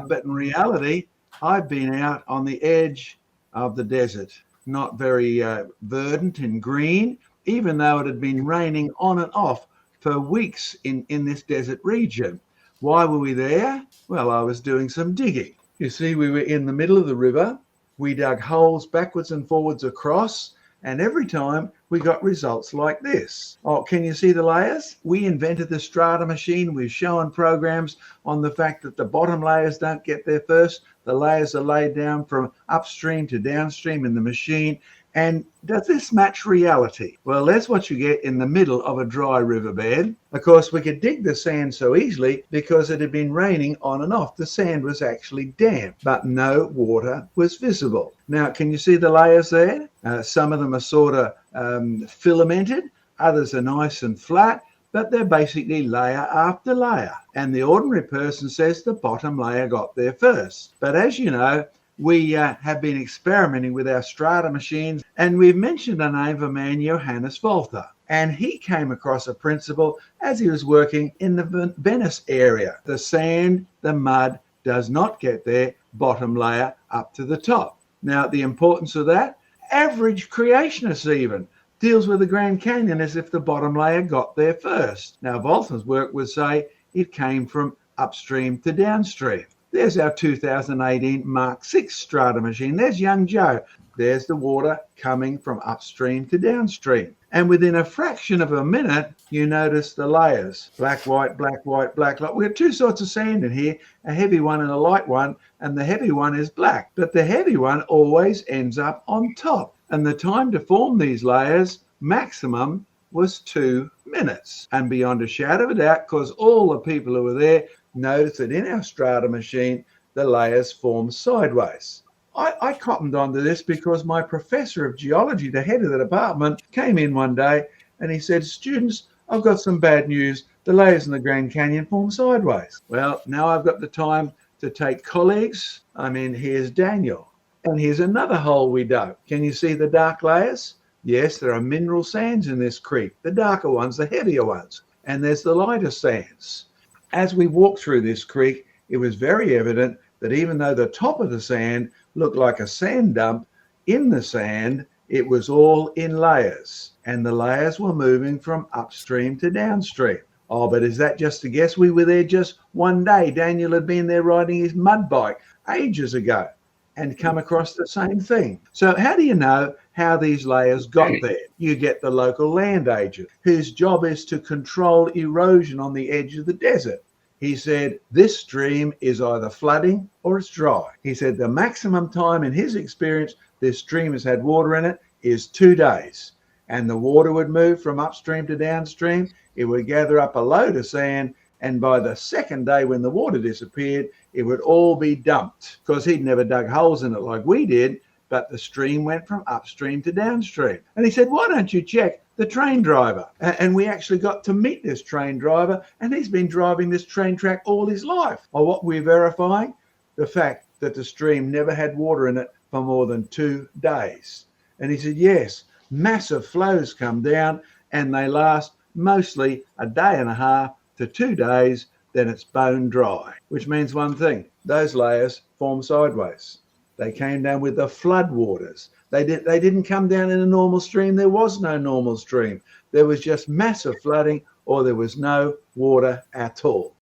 But in reality, I've been out on the edge of the desert, not very verdant and green, even though it had been raining on and off for weeks in this desert region. Why were we there? Well, I was doing some digging. You see, we were in the middle of the river. We dug holes backwards and forwards across, and every time we got results like this. Oh, can you see the layers? We invented the strata machine. We've shown programs on the fact that the bottom layers don't get there first. The layers are laid down from upstream to downstream in the machine. And does this match reality? Well, that's what you get in the middle of a dry riverbed. Of course, we could dig the sand so easily because it had been raining on and off. The sand was actually damp, but no water was visible. Now, can you see the layers there? Some of them are sort of filamented, others are nice and flat, but they're basically layer after layer. And the ordinary person says the bottom layer got there first. But as you know, we have been experimenting with our strata machines, and we've mentioned the name of a man, Johannes Volta. And he came across a principle as he was working in the Venice area. The sand, the mud does not get there, bottom layer up to the top. Now, the importance of that, average creationists even deals with the Grand Canyon as if the bottom layer got there first. Now, Volta's work would say it came from upstream to downstream. There's our 2018 Mark VI strata machine. There's young Joe. There's the water coming from upstream to downstream. And within a fraction of a minute, you notice the layers. Black, white, black, white, black. We have two sorts of sand in here, a heavy one and a light one, and the heavy one is black. But the heavy one always ends up on top. And the time to form these layers, maximum, was 2 minutes. And beyond a shadow of a doubt, because all the people who were there noticed that in our strata machine, the layers form sideways. I cottoned onto this because my professor of geology, the head of the department, came in one day and he said, "Students, I've got some bad news. The layers in the Grand Canyon form sideways." Well, now I've got the time to take colleagues. Here's Daniel. And here's another hole we dug. Can you see the dark layers? Yes, there are mineral sands in this creek, the darker ones, the heavier ones. And there's the lighter sands. As we walked through this creek, it was very evident that even though the top of the sand looked like a sand dump, in the sand, it was all in layers. And the layers were moving from upstream to downstream. Oh, but is that just a guess? We were there just one day. Daniel had been there riding his mud bike ages ago and come across the same thing. So how do you know how these layers got there? You get the local land agent, whose job is to control erosion on the edge of the desert. He said, this stream is either flooding or it's dry. He said the maximum time in his experience this stream has had water in it is 2 days. And the water would move from upstream to downstream. It would gather up a load of sand. And by the second day when the water disappeared, it would all be dumped because he'd never dug holes in it like we did, but the stream went from upstream to downstream. And he said, why don't you check the train driver? And we actually got to meet this train driver, and he's been driving this train track all his life. Or what we're verifying? The fact that the stream never had water in it for more than 2 days. And he said, yes, massive flows come down and they last mostly a day and a half to 2 days, then it's bone dry, which means one thing, those layers form sideways. They came down with the flood waters. They didn't come down in a normal stream. There was no normal stream. There was just massive flooding, or there was no water at all.